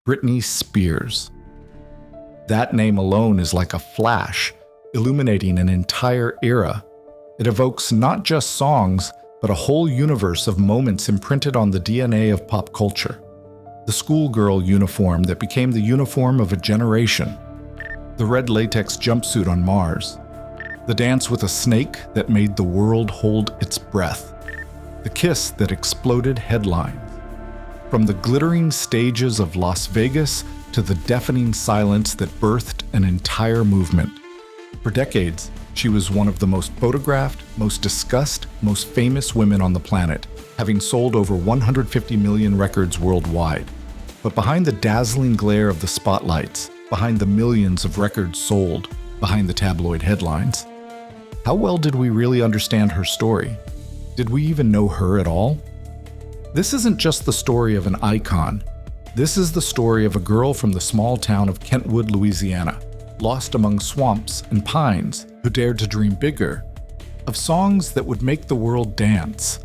Britney Spears. That name alone is like a flash, illuminating an entire era. It evokes not just songs, but a whole universe of moments imprinted on the DNA of pop culture. The schoolgirl uniform that became the uniform of a generation. The red latex jumpsuit on Mars. The dance with a snake that made the world hold its breath. The kiss that exploded headlines. From the glittering stages of Las Vegas to the deafening silence that birthed an entire movement. For decades, she was one of the most photographed, most discussed, most famous women on the planet, having sold over 150 million records worldwide. But behind the dazzling glare of the spotlights, behind the millions of records sold, behind the tabloid headlines, how well did we really understand her story? Did we even know her at all? This isn't just the story of an icon. This is the story of a girl from the small town of Kentwood, Louisiana, lost among swamps and pines, who dared to dream bigger, of songs that would make the world dance.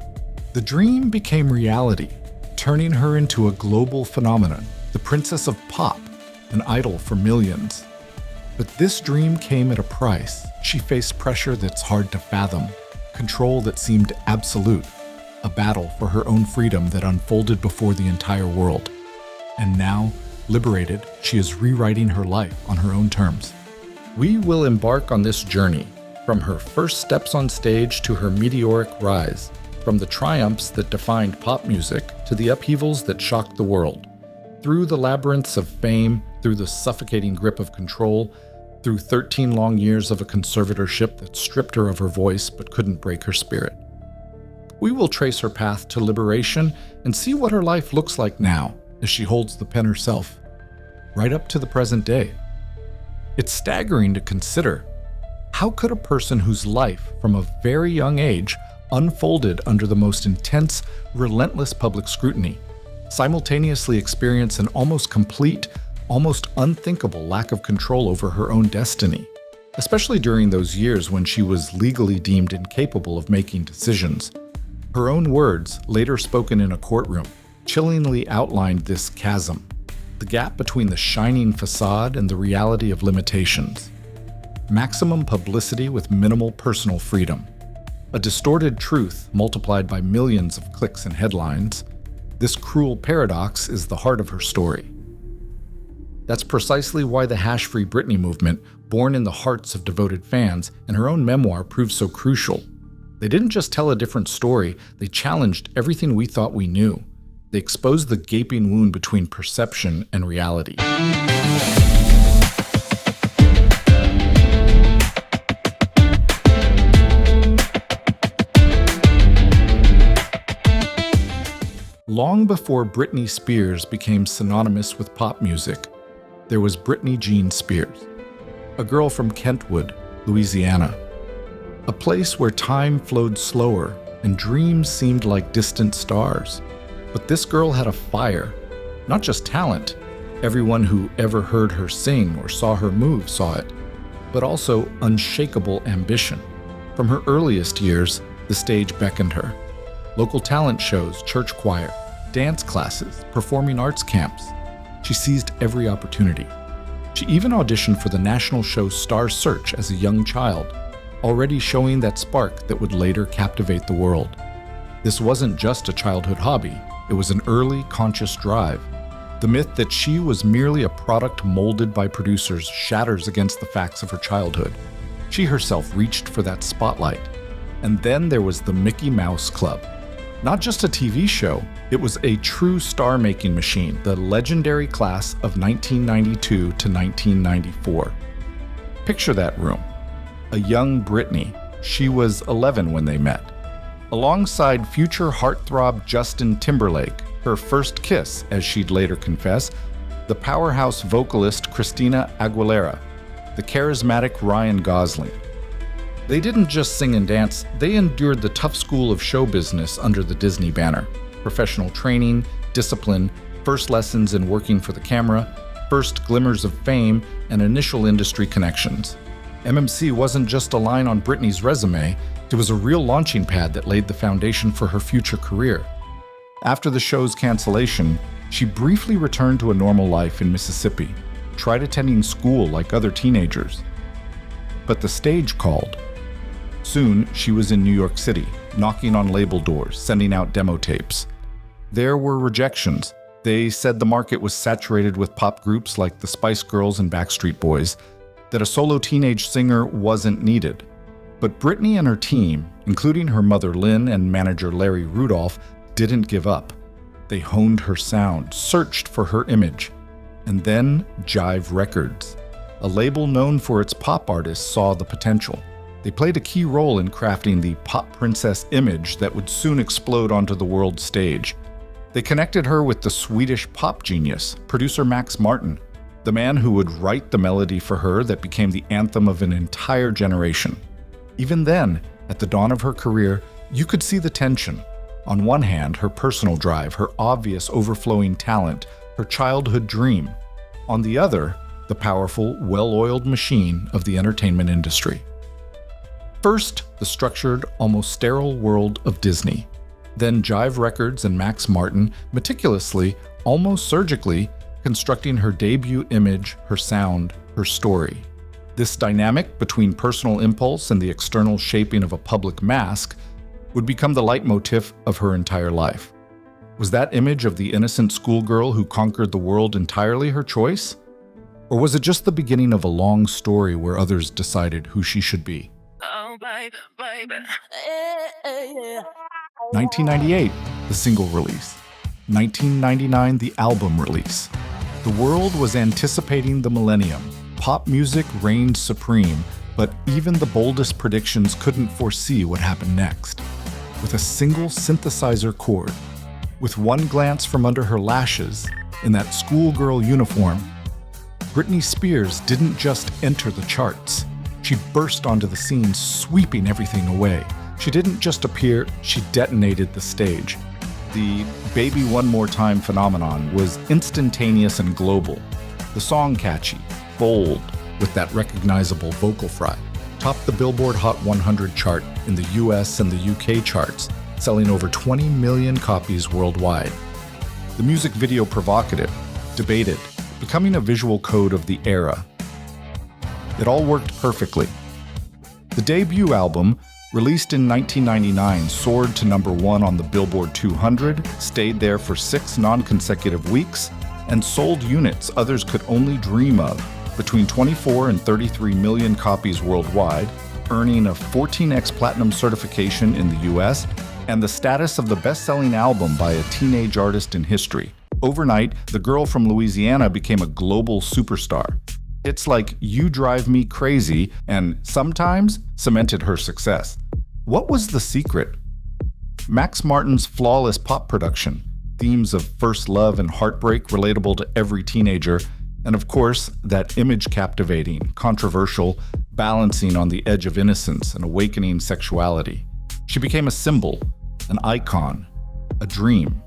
The dream became reality, turning her into a global phenomenon, the princess of pop, an idol for millions. But this dream came at a price. She faced pressure that's hard to fathom, control that seemed absolute, a battle for her own freedom that unfolded before the entire world. And now, liberated, she is rewriting her life on her own terms. We will embark on this journey, from her first steps on stage to her meteoric rise, from the triumphs that defined pop music to the upheavals that shocked the world, through the labyrinths of fame, through the suffocating grip of control, through 13 long years of a conservatorship that stripped her of her voice but couldn't break her spirit. We will trace her path to liberation and see what her life looks like now as she holds the pen herself, right up to the present day. It's staggering to consider. How could a person whose life, from a very young age, unfolded under the most intense, relentless public scrutiny, simultaneously experience an almost complete, almost unthinkable lack of control over her own destiny, especially during those years when she was legally deemed incapable of making decisions? Her own words, later spoken in a courtroom, chillingly outlined this chasm, the gap between the shining facade and the reality of limitations. Maximum publicity with minimal personal freedom. A distorted truth multiplied by millions of clicks and headlines. This cruel paradox is the heart of her story. That's precisely why the hash-free Britney movement, born in the hearts of devoted fans, and her own memoir proved so crucial. They didn't just tell a different story, they challenged everything we thought we knew. They exposed the gaping wound between perception and reality. Long before Britney Spears became synonymous with pop music, there was Britney Jean Spears, a girl from Kentwood, Louisiana, a place where time flowed slower and dreams seemed like distant stars. But this girl had a fire, not just talent. Everyone who ever heard her sing or saw her move saw it, but also unshakable ambition. From her earliest years, the stage beckoned her. Local talent shows, church choir, dance classes, performing arts camps. She seized every opportunity. She even auditioned for the national show Star Search as a young child, already showing that spark that would later captivate the world. This wasn't just a childhood hobby, it was an early, conscious drive. The myth that she was merely a product molded by producers shatters against the facts of her childhood. She herself reached for that spotlight. And then there was the Mickey Mouse Club. Not just a TV show, it was a true star-making machine, the legendary class of 1992 to 1994. Picture that room. A young Britney. She was 11 when they met. Alongside future heartthrob Justin Timberlake, her first kiss, as she'd later confess, the powerhouse vocalist Christina Aguilera, the charismatic Ryan Gosling. They didn't just sing and dance, they endured the tough school of show business under the Disney banner. Professional training, discipline, first lessons in working for the camera, first glimmers of fame, and initial industry connections. MMC wasn't just a line on Britney's resume, it was a real launching pad that laid the foundation for her future career. After the show's cancellation, She briefly returned to a normal life in Mississippi, tried attending school like other teenagers. But the stage called. Soon, she was in New York City, knocking on label doors, sending out demo tapes. There were rejections. They said the market was saturated with pop groups like the Spice Girls and Backstreet Boys, that a solo teenage singer wasn't needed. But Britney and her team, including her mother Lynn and manager Larry Rudolph, didn't give up. They honed her sound, searched for her image. And then Jive Records, a label known for its pop artists, saw the potential. They played a key role in crafting the pop princess image that would soon explode onto the world stage. They connected her with the Swedish pop genius, producer Max Martin, the man who would write the melody for her that became the anthem of an entire generation. Even then, at the dawn of her career, you could see the tension. On one hand, her personal drive, her obvious overflowing talent, her childhood dream. On the other, the powerful, well-oiled machine of the entertainment industry. First, the structured, almost sterile world of Disney. Then Jive Records and Max Martin meticulously, almost surgically, constructing her debut image, her sound, her story. This dynamic between personal impulse and the external shaping of a public mask would become the leitmotif of her entire life. Was that image of the innocent schoolgirl who conquered the world entirely her choice? Or was it just the beginning of a long story where others decided who she should be? Oh, baby, baby. 1998, the single release. 1999, the album release. The world was anticipating the millennium. Pop music reigned supreme, but even the boldest predictions couldn't foresee what happened next. With a single synthesizer chord, with one glance from under her lashes, in that schoolgirl uniform, Britney Spears didn't just enter the charts. She burst onto the scene, sweeping everything away. She didn't just appear, she detonated the stage. The Baby One More Time phenomenon was instantaneous and global. The song catchy, bold, with that recognizable vocal fry, topped the Billboard Hot 100 chart in the US and the UK charts, selling over 20 million copies worldwide. The music video provocative, debated, becoming a visual code of the era. It all worked perfectly. The debut album, released in 1999, soared to number 1 on the Billboard 200, stayed there for 6 non-consecutive weeks, and sold units others could only dream of, between 24 and 33 million copies worldwide, earning a 14x Platinum certification in the US, and the status of the best-selling album by a teenage artist in history. Overnight, the girl from Louisiana became a global superstar. Hits like You Drive Me Crazy and Sometimes cemented her success. What was the secret? Max Martin's flawless pop production, themes of first love and heartbreak relatable to every teenager, and of course, that image-captivating, controversial, balancing on the edge of innocence and awakening sexuality. She became a symbol, an icon, a dream.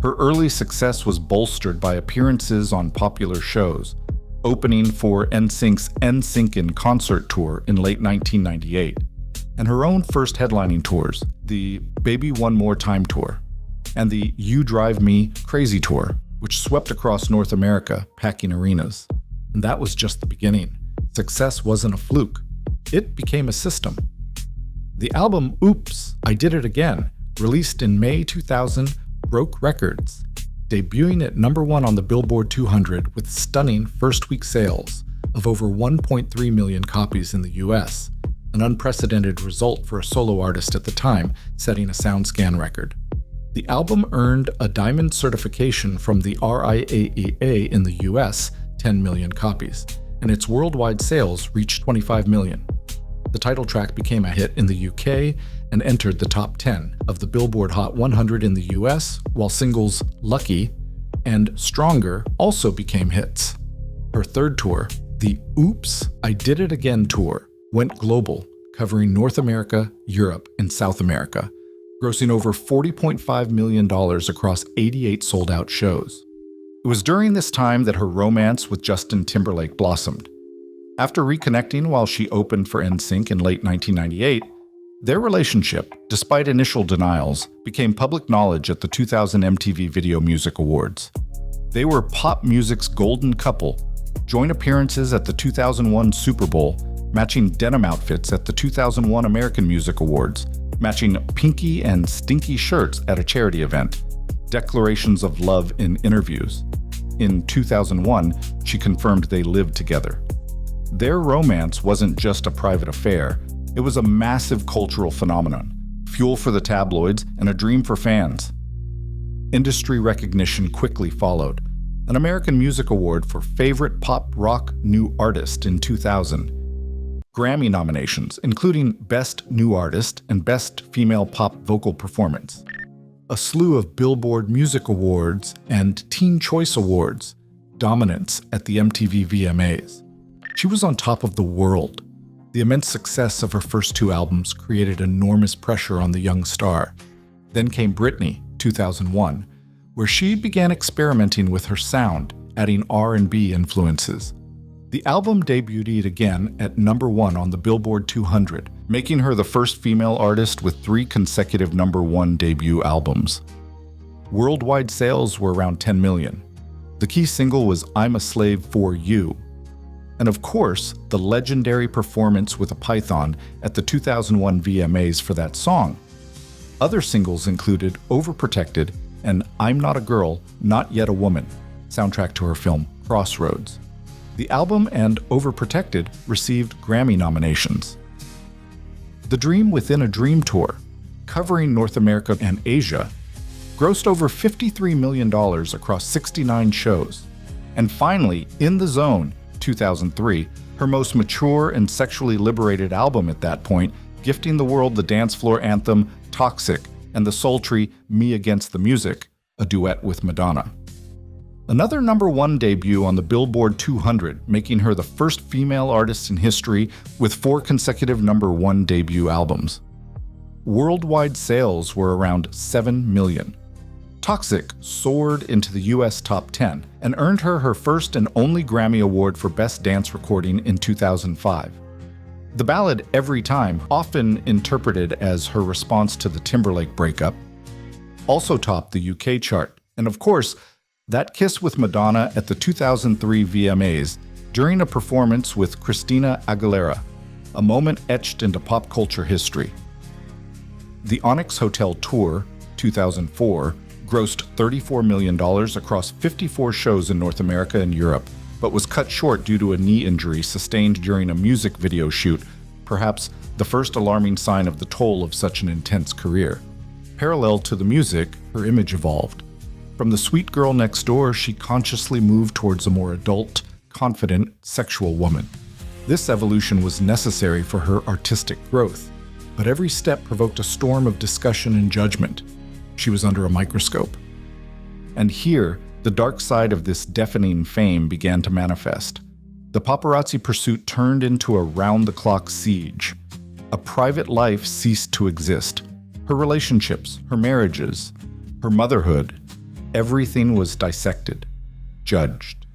Her early success was bolstered by appearances on popular shows, opening for NSYNC's NSYNC in Concert tour in late 1998, and her own first headlining tours, the Baby One More Time tour, and the You Drive Me Crazy tour, which swept across North America, packing arenas. And that was just the beginning. Success wasn't a fluke. It became a system. The album Oops, I Did It Again, released in May 2000, broke records, debuting at number 1 on the Billboard 200 with stunning first-week sales of over 1.3 million copies in the US, an unprecedented result for a solo artist at the time, setting a SoundScan record. The album earned a diamond certification from the RIAA in the US, 10 million copies, and its worldwide sales reached 25 million. The title track became a hit in the UK and entered the top 10 of the Billboard Hot 100 in the US, while singles Lucky and Stronger also became hits. Her third tour, the Oops, I Did It Again tour, went global, covering North America, Europe, and South America, grossing over $40.5 million across 88 sold-out shows. It was during this time that her romance with Justin Timberlake blossomed. After reconnecting while she opened for NSYNC in late 1998, their relationship, despite initial denials, became public knowledge at the 2000 MTV Video Music Awards. They were pop music's golden couple. Joint appearances at the 2001 Super Bowl, matching denim outfits at the 2001 American Music Awards, matching pinky and stinky shirts at a charity event, declarations of love in interviews. In 2001, she confirmed they lived together. Their romance wasn't just a private affair, it was a massive cultural phenomenon, fuel for the tabloids and a dream for fans. Industry recognition quickly followed. An American Music Award for Favorite Pop Rock New Artist in 2000. Grammy nominations, including Best New Artist and Best Female Pop Vocal Performance. A slew of Billboard Music Awards and Teen Choice Awards. Dominance at the MTV VMAs. She was on top of the world. The immense success of her first two albums created enormous pressure on the young star. Then came Britney, 2001, where she began experimenting with her sound, adding R&B influences. The album debuted again at #1 on the Billboard 200, making her the first female artist with 3 consecutive #1 debut albums. Worldwide sales were around 10 million. The key single was I'm a Slave for You. And of course, the legendary performance with a python at the 2001 VMAs for that song. Other singles included Overprotected and I'm Not a Girl, Not Yet a Woman, soundtrack to her film Crossroads. The album and Overprotected received Grammy nominations. The Dream Within a Dream tour, covering North America and Asia, grossed over $53 million across 69 shows. And finally, In the Zone, 2003, her most mature and sexually liberated album at that point, gifting the world the dance floor anthem Toxic and the sultry Me Against the Music, a duet with Madonna. Another #1 debut on the Billboard 200, making her the first female artist in history with 4 consecutive #1 debut albums. Worldwide sales were around 7 million. Toxic soared into the US top 10 and earned her her first and only Grammy Award for Best Dance Recording in 2005. The ballad Every Time, often interpreted as her response to the Timberlake breakup, also topped the UK chart, and of course, that kiss with Madonna at the 2003 VMAs during a performance with Christina Aguilera, a moment etched into pop culture history. The Onyx Hotel Tour, 2004, grossed $34 million across 54 shows in North America and Europe, but was cut short due to a knee injury sustained during a music video shoot, perhaps the first alarming sign of the toll of such an intense career. Parallel to the music, her image evolved. From the sweet girl next door, she consciously moved towards a more adult, confident, sexual woman. This evolution was necessary for her artistic growth, but every step provoked a storm of discussion and judgment. She was under a microscope. And here, the dark side of this deafening fame began to manifest. The paparazzi pursuit turned into a round-the-clock siege. A private life ceased to exist. Her relationships, her marriages, her motherhood, everything was dissected, judged.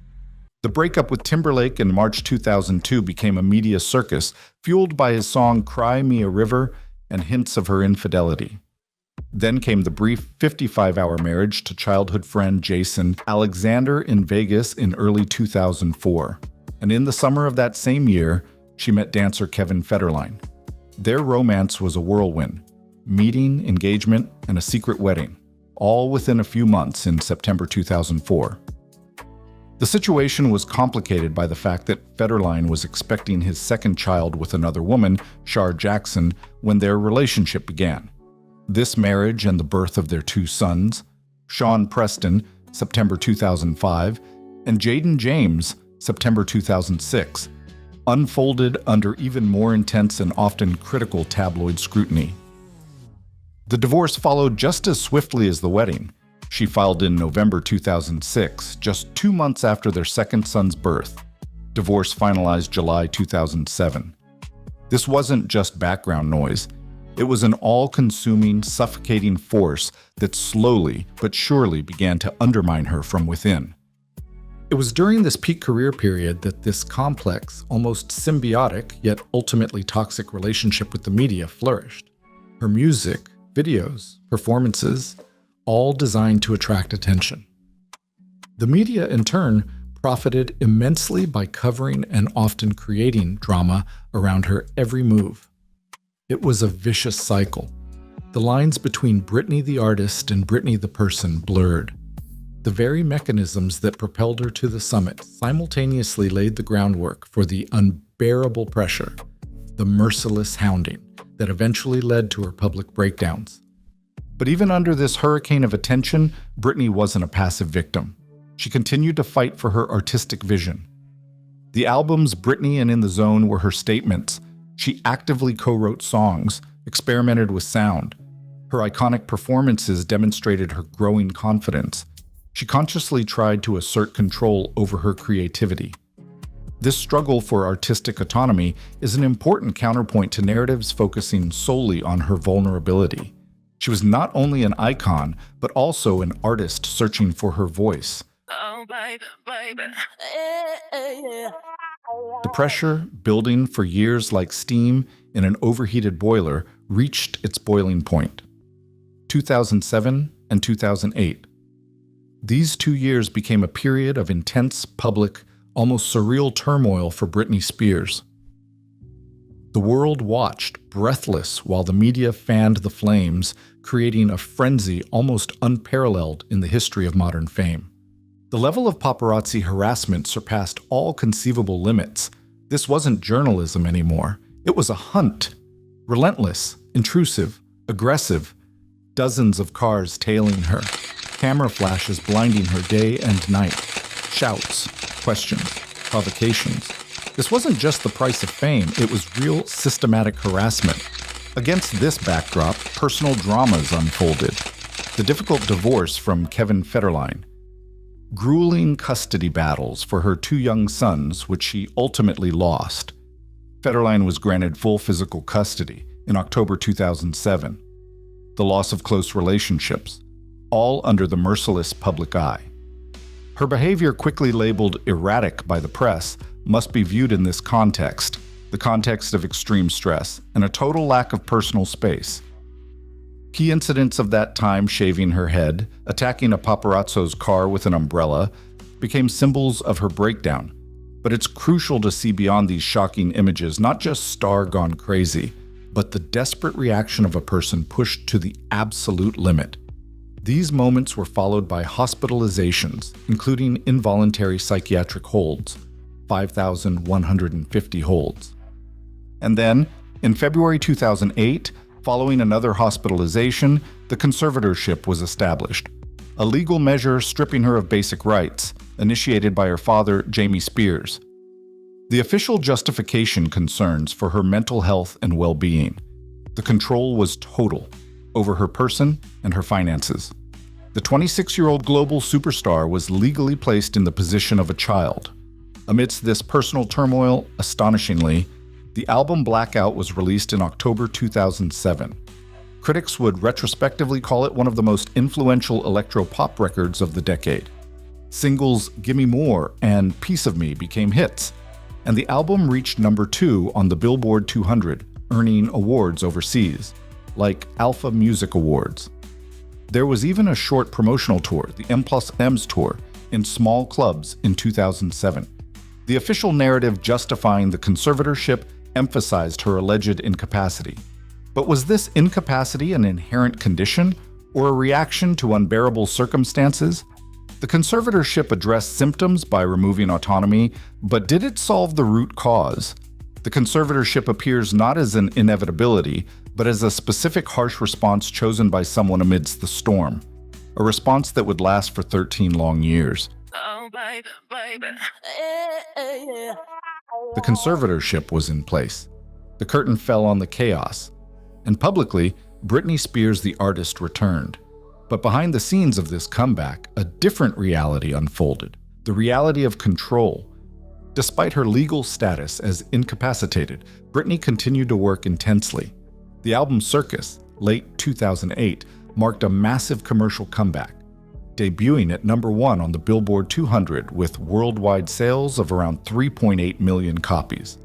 The breakup with Timberlake in March 2002 became a media circus, fueled by his song Cry Me a River and hints of her infidelity. Then came the brief 55-hour marriage to childhood friend Jason Alexander in Vegas in early 2004. And in the summer of that same year, she met dancer Kevin Federline. Their romance was a whirlwind, meeting, engagement, and a secret wedding, all within a few months in September 2004. The situation was complicated by the fact that Federline was expecting his second child with another woman, Shar Jackson, when their relationship began. This marriage and the birth of their 2 sons, Sean Preston, September 2005, and Jaden James, September 2006, unfolded under even more intense and often critical tabloid scrutiny. The divorce followed just as swiftly as the wedding. She filed in November 2006, just 2 months after their second son's birth. Divorce finalized July 2007. This wasn't just background noise. It was an all-consuming, suffocating force that slowly but surely began to undermine her from within. It was during this peak career period that this complex, almost symbiotic, yet ultimately toxic relationship with the media flourished. Her music, videos, performances, all designed to attract attention. The media, in turn, profited immensely by covering and often creating drama around her every move. It was a vicious cycle. The lines between Britney the artist and Britney the person blurred. The very mechanisms that propelled her to the summit simultaneously laid the groundwork for the unbearable pressure, the merciless hounding that eventually led to her public breakdowns. But even under this hurricane of attention, Britney wasn't a passive victim. She continued to fight for her artistic vision. The albums Britney and In the Zone were her statements. She actively co-wrote songs, experimented with sound. Her iconic performances demonstrated her growing confidence. She consciously tried to assert control over her creativity. This struggle for artistic autonomy is an important counterpoint to narratives focusing solely on her vulnerability. She was not only an icon, but also an artist searching for her voice. Oh, baby. The pressure, building for years like steam in an overheated boiler, reached its boiling point. 2007 and 2008. These 2 years became a period of intense, public, almost surreal turmoil for Britney Spears. The world watched, breathless, while the media fanned the flames, creating a frenzy almost unparalleled in the history of modern fame. The level of paparazzi harassment surpassed all conceivable limits. This wasn't journalism anymore. It was a hunt. Relentless, intrusive, aggressive. Dozens of cars tailing her. Camera flashes blinding her day and night. Shouts, questions, provocations. This wasn't just the price of fame, it was real systematic harassment. Against this backdrop, personal dramas unfolded. The difficult divorce from Kevin Federline. Grueling custody battles for her 2 young sons, which she ultimately lost. Federline was granted full physical custody in October 2007. The loss of close relationships, all under the merciless public eye. Her behavior, quickly labeled erratic by the press, must be viewed in this context, the context of extreme stress and a total lack of personal space. Key incidents of that time, shaving her head, attacking a paparazzo's car with an umbrella, became symbols of her breakdown. But it's crucial to see beyond these shocking images not just star gone crazy, but the desperate reaction of a person pushed to the absolute limit. These moments were followed by hospitalizations, including involuntary psychiatric holds, 5,150 holds. And then, in February 2008, following another hospitalization, the conservatorship was established, a legal measure stripping her of basic rights, initiated by her father, Jamie Spears. The official justification concerns for her mental health and well-being. The control was total over her person and her finances. The 26-year-old global superstar was legally placed in the position of a child. Amidst this personal turmoil, astonishingly, the album Blackout was released in October 2007. Critics would retrospectively call it one of the most influential electro-pop records of the decade. Singles Gimme More and Piece of Me became hits, and the album reached number 2 on the Billboard 200, earning awards overseas, like Alpha Music Awards. There was even a short promotional tour, the M+M's tour, in small clubs in 2007. The official narrative justifying the conservatorship emphasized her alleged incapacity. But was this incapacity an inherent condition or a reaction to unbearable circumstances? The conservatorship addressed symptoms by removing autonomy, but did it solve the root cause? The conservatorship appears not as an inevitability, but as a specific harsh response chosen by someone amidst the storm, a response that would last for 13 long years. Oh, baby. The conservatorship was in place. The curtain fell on the chaos. And publicly, Britney Spears the artist returned. But behind the scenes of this comeback, a different reality unfolded, the reality of control. Despite her legal status as incapacitated, Britney continued to work intensely. The album Circus, late 2008, marked a massive commercial comeback, debuting at number 1 on the Billboard 200 with worldwide sales of around 3.8 million copies.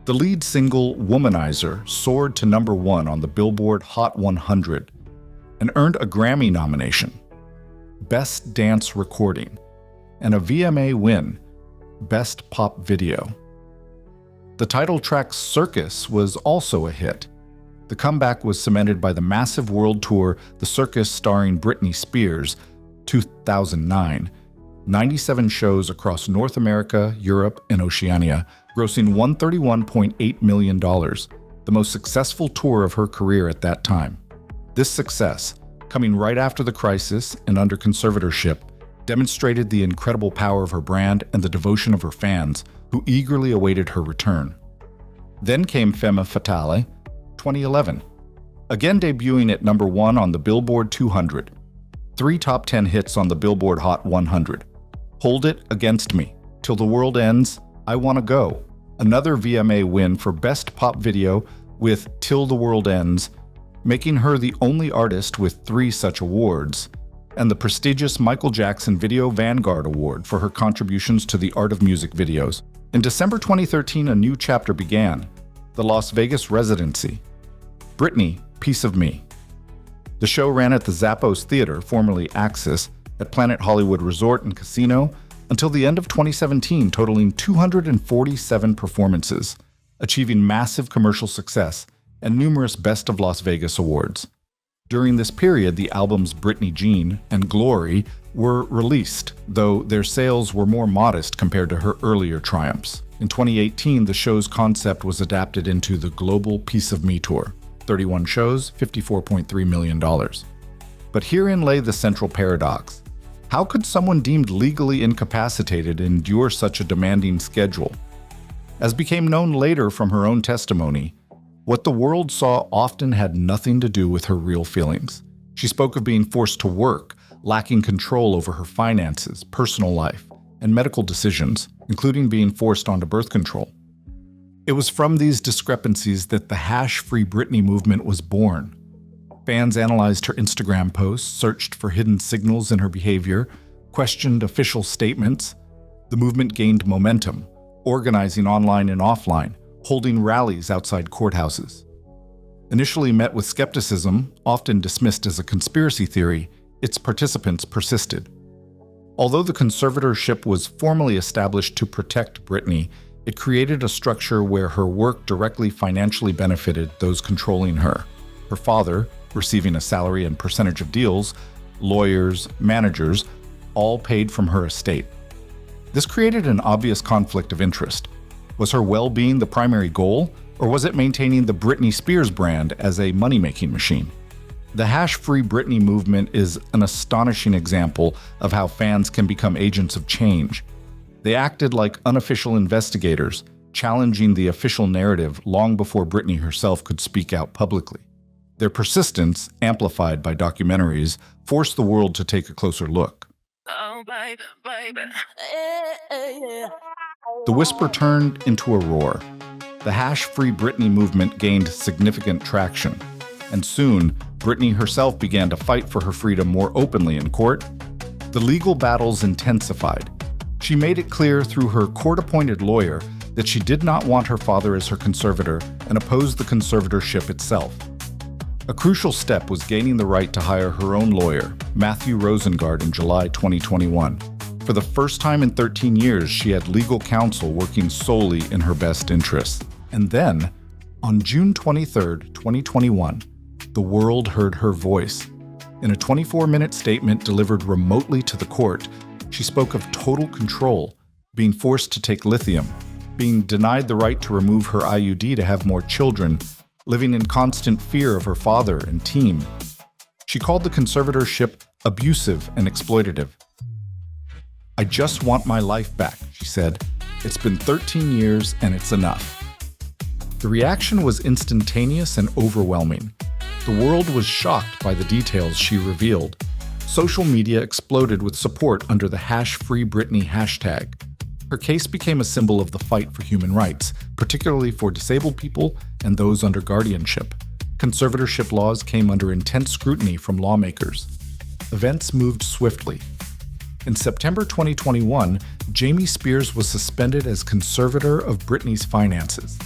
The lead single, Womanizer, soared to number 1 on the Billboard Hot 100 and earned a Grammy nomination, Best Dance Recording, and a VMA win, Best Pop Video. The title track Circus was also a hit. The comeback was cemented by the massive world tour The Circus starring Britney Spears, 2009. 97 shows across North America, Europe, and Oceania, grossing $131.8 million, the most successful tour of her career at that time. This success, coming right after the crisis and under conservatorship, demonstrated the incredible power of her brand and the devotion of her fans, who eagerly awaited her return. Then came Femme Fatale, 2011, again debuting at number 1 on the Billboard 200. 3 top 10 hits on the Billboard Hot 100. Hold It Against Me, Till the World Ends, I Wanna Go. Another VMA win for Best Pop Video with Till the World Ends, making her the only artist with 3 such awards, and the prestigious Michael Jackson Video Vanguard Award for her contributions to the art of music videos. In December 2013, a new chapter began, the Las Vegas residency. Britney, Piece of Me. The show ran at the Zappos Theater, formerly Axis, at Planet Hollywood Resort and Casino until the end of 2017, totaling 247 performances, achieving massive commercial success and numerous Best of Las Vegas awards. During this period, the albums Britney Jean and Glory were released, though their sales were more modest compared to her earlier triumphs. In 2018, the show's concept was adapted into the global Piece of Me tour. 31 shows, $54.3 million. But herein lay the central paradox. How could someone deemed legally incapacitated endure such a demanding schedule? As became known later from her own testimony, what the world saw often had nothing to do with her real feelings. She spoke of being forced to work, lacking control over her finances, personal life, and medical decisions, including being forced onto birth control. It was from these discrepancies that the #Free Britney movement was born. Fans analyzed her Instagram posts, searched for hidden signals in her behavior, questioned official statements. The movement gained momentum, organizing online and offline, holding rallies outside courthouses. Initially met with skepticism, often dismissed as a conspiracy theory, its participants persisted. Although the conservatorship was formally established to protect Britney, it created a structure where her work directly financially benefited those controlling her. Her father, receiving a salary and percentage of deals, lawyers, managers, all paid from her estate. This created an obvious conflict of interest. Was her well-being the primary goal, or was it maintaining the Britney Spears brand as a money-making machine? The #Free Britney movement is an astonishing example of how fans can become agents of change. They acted like unofficial investigators, challenging the official narrative long before Britney herself could speak out publicly. Their persistence, amplified by documentaries, forced the world to take a closer look. Oh, baby, baby. The whisper turned into a roar. The #Free Britney movement gained significant traction, and soon, Britney herself began to fight for her freedom more openly in court. The legal battles intensified. She made it clear through her court-appointed lawyer that she did not want her father as her conservator and opposed the conservatorship itself. A crucial step was gaining the right to hire her own lawyer, Matthew Rosengard, in July 2021. For the first time in 13 years, she had legal counsel working solely in her best interests. And then, on June 23, 2021, the world heard her voice. In a 24-minute statement delivered remotely to the court, she spoke of total control, being forced to take lithium, being denied the right to remove her IUD to have more children, living in constant fear of her father and team. She called the conservatorship abusive and exploitative. "I just want my life back," she said. "It's been 13 years and it's enough." The reaction was instantaneous and overwhelming. The world was shocked by the details she revealed. Social media exploded with support under the #FreeBritney hashtag. Her case became a symbol of the fight for human rights, particularly for disabled people and those under guardianship. Conservatorship laws came under intense scrutiny from lawmakers. Events moved swiftly. In September 2021, Jamie Spears was suspended as conservator of Britney's finances.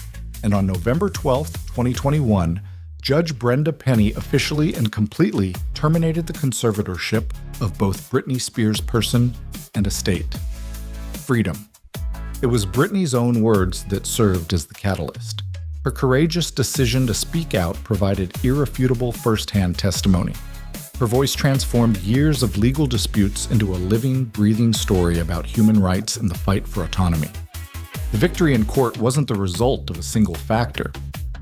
And on November 12, 2021, Judge Brenda Penny officially and completely terminated the conservatorship of both Britney Spears' person and estate. Freedom. It was Britney's own words that served as the catalyst. Her courageous decision to speak out provided irrefutable first-hand testimony. Her voice transformed years of legal disputes into a living, breathing story about human rights and the fight for autonomy. The victory in court wasn't the result of a single factor.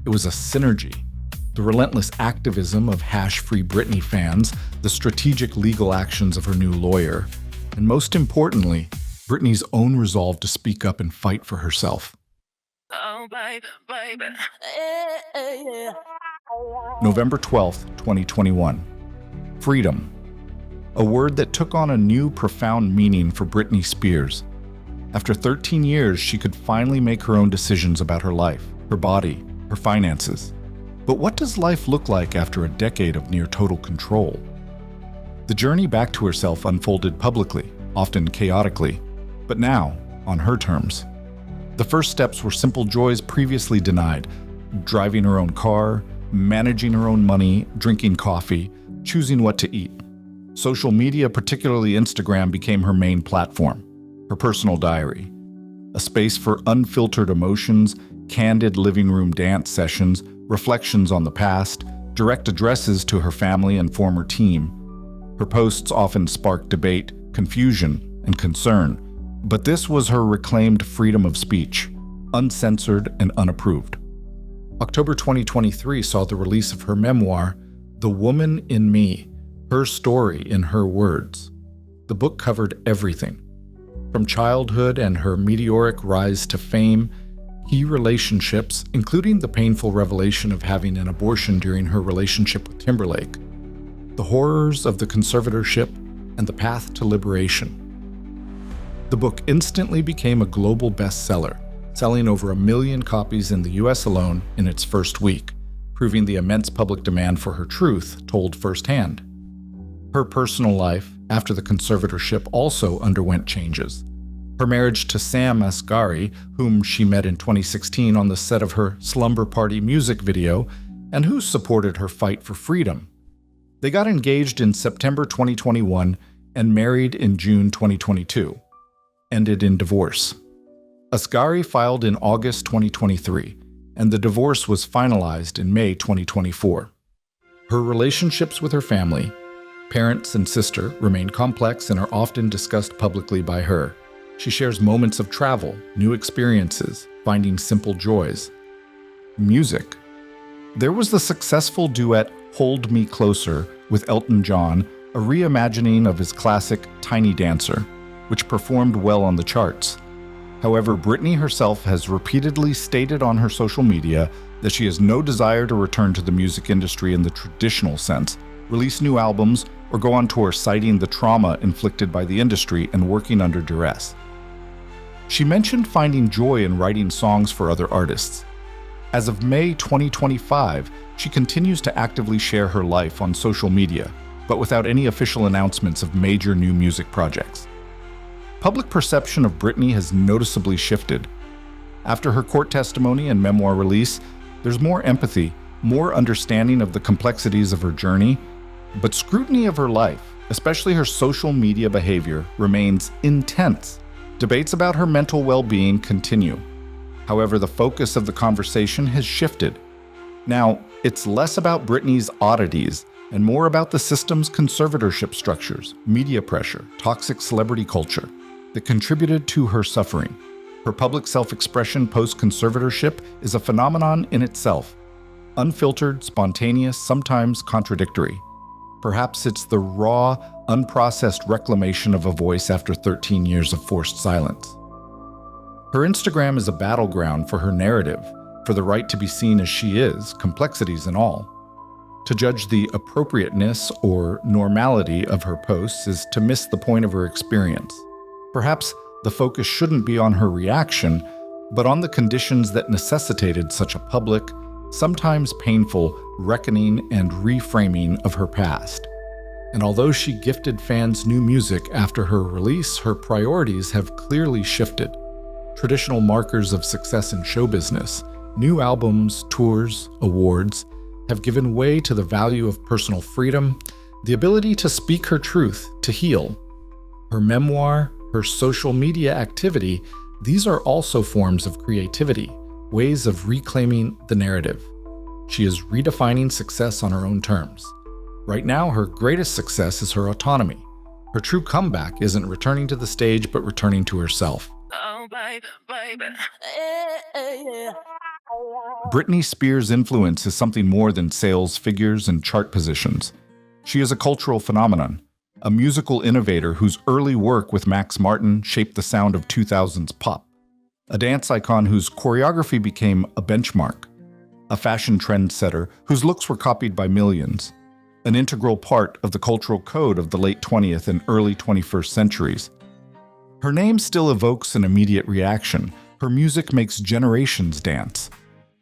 It was a synergy. The relentless activism of Free Britney fans, the strategic legal actions of her new lawyer, and most importantly, Britney's own resolve to speak up and fight for herself. Oh, baby. November 12th, 2021. Freedom. A word that took on a new, profound meaning for Britney Spears. After 13 years, she could finally make her own decisions about her life, her body, her finances. But what does life look like after a decade of near total control? The journey back to herself unfolded publicly, often chaotically, but now, on her terms. The first steps were simple joys previously denied: driving her own car, managing her own money, drinking coffee, choosing what to eat. Social media, particularly Instagram, became her main platform, her personal diary. A space for unfiltered emotions, candid living room dance sessions, reflections on the past, direct addresses to her family and former team. Her posts often sparked debate, confusion, and concern, but this was her reclaimed freedom of speech, uncensored and unapproved. October 2023 saw the release of her memoir, The Woman in Me, Her Story in Her Words. The book covered everything, from childhood and her meteoric rise to fame, key relationships, including the painful revelation of having an abortion during her relationship with Timberlake, the horrors of the conservatorship, and the path to liberation. The book instantly became a global bestseller, selling over 1 million copies in the US alone in its first week, proving the immense public demand for her truth told firsthand. Her personal life, after the conservatorship, also underwent changes. Her marriage to Sam Asghari, whom she met in 2016 on the set of her Slumber Party music video, and who supported her fight for freedom. They got engaged in September 2021 and married in June 2022, ended in divorce. Asghari filed in August 2023, and the divorce was finalized in May 2024. Her relationships with her family, parents and sister, remain complex and are often discussed publicly by her. She shares moments of travel, new experiences, finding simple joys. Music. There was the successful duet Hold Me Closer with Elton John, a reimagining of his classic Tiny Dancer, which performed well on the charts. However, Britney herself has repeatedly stated on her social media that she has no desire to return to the music industry in the traditional sense, release new albums, or go on tour, citing the trauma inflicted by the industry and working under duress. She mentioned finding joy in writing songs for other artists. As of May 2025, she continues to actively share her life on social media, but without any official announcements of major new music projects. Public perception of Britney has noticeably shifted. After her court testimony and memoir release, there's more empathy, more understanding of the complexities of her journey, but scrutiny of her life, especially her social media behavior, remains intense. Debates about her mental well-being continue. However, the focus of the conversation has shifted. Now, it's less about Britney's oddities and more about the system's conservatorship structures, media pressure, toxic celebrity culture that contributed to her suffering. Her public self-expression post-conservatorship is a phenomenon in itself. Unfiltered, spontaneous, sometimes contradictory. Perhaps it's the raw, unprocessed reclamation of a voice after 13 years of forced silence. Her Instagram is a battleground for her narrative, for the right to be seen as she is, complexities and all. To judge the appropriateness or normality of her posts is to miss the point of her experience. Perhaps the focus shouldn't be on her reaction, but on the conditions that necessitated such a public, sometimes painful, reckoning and reframing of her past. And although she gifted fans new music after her release, her priorities have clearly shifted. Traditional markers of success in show business, new albums, tours, awards, have given way to the value of personal freedom, the ability to speak her truth, to heal. Her memoir, her social media activity, these are also forms of creativity, ways of reclaiming the narrative. She is redefining success on her own terms. Right now, her greatest success is her autonomy. Her true comeback isn't returning to the stage, but returning to herself. Oh, baby. Britney Spears' influence is something more than sales figures and chart positions. She is a cultural phenomenon, a musical innovator whose early work with Max Martin shaped the sound of 2000s pop, a dance icon whose choreography became a benchmark, a fashion trendsetter whose looks were copied by millions, an integral part of the cultural code of the late 20th and early 21st centuries. Her name still evokes an immediate reaction. Her music makes generations dance.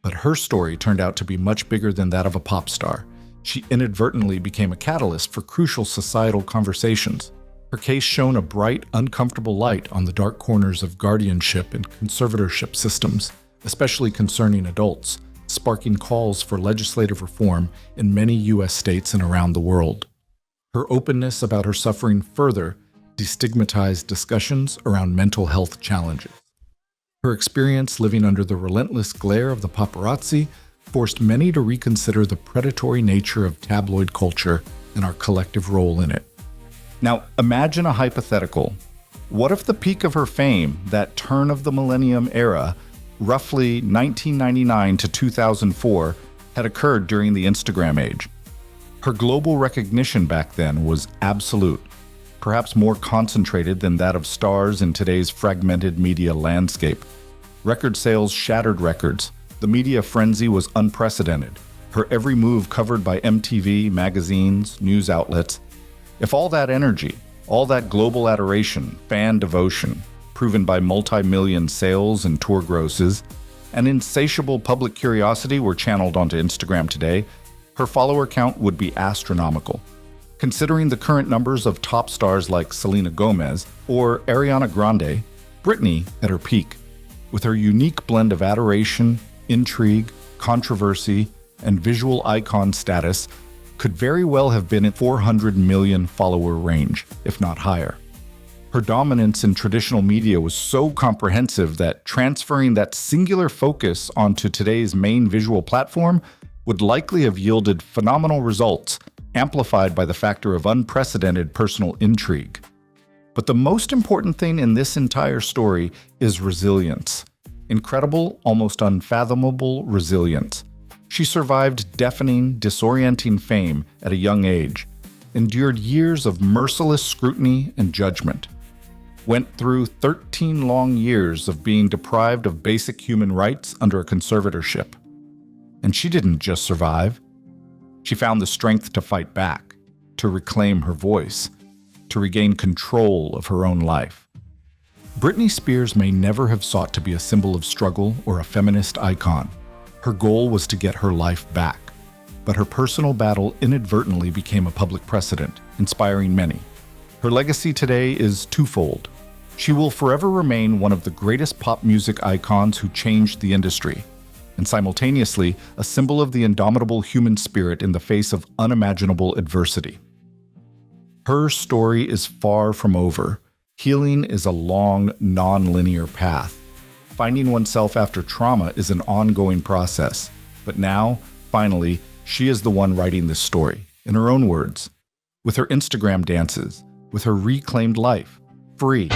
But her story turned out to be much bigger than that of a pop star. She inadvertently became a catalyst for crucial societal conversations. Her case shone a bright, uncomfortable light on the dark corners of guardianship and conservatorship systems, especially concerning adults, sparking calls for legislative reform in many U.S. states and around the world. Her openness about her suffering further destigmatized discussions around mental health challenges. Her experience living under the relentless glare of the paparazzi forced many to reconsider the predatory nature of tabloid culture and our collective role in it. Now, imagine a hypothetical. What if the peak of her fame, that turn of the millennium era, roughly 1999 to 2004, had occurred during the Instagram age? Her global recognition back then was absolute, perhaps more concentrated than that of stars in today's fragmented media landscape. Record sales shattered records. The media frenzy was unprecedented. Her every move covered by MTV, magazines, news outlets. If all that energy, all that global adoration, fan devotion, proven by multi-million sales and tour grosses, and insatiable public curiosity were channeled onto Instagram today, her follower count would be astronomical. Considering the current numbers of top stars like Selena Gomez or Ariana Grande, Britney, at her peak, with her unique blend of adoration, intrigue, controversy, and visual icon status, could very well have been in 400 million follower range, if not higher. Her dominance in traditional media was so comprehensive that transferring that singular focus onto today's main visual platform would likely have yielded phenomenal results, amplified by the factor of unprecedented personal intrigue. But the most important thing in this entire story is resilience. Incredible, almost unfathomable resilience. She survived deafening, disorienting fame at a young age, endured years of merciless scrutiny and judgment, went through 13 long years of being deprived of basic human rights under a conservatorship. And she didn't just survive. She found the strength to fight back, to reclaim her voice, to regain control of her own life. Britney Spears may never have sought to be a symbol of struggle or a feminist icon. Her goal was to get her life back. But her personal battle inadvertently became a public precedent, inspiring many. Her legacy today is twofold. She will forever remain one of the greatest pop music icons who changed the industry, and simultaneously a symbol of the indomitable human spirit in the face of unimaginable adversity. Her story is far from over. Healing is a long, non-linear path. Finding oneself after trauma is an ongoing process. But now, finally, she is the one writing this story, in her own words, with her Instagram dances, with her reclaimed life, free.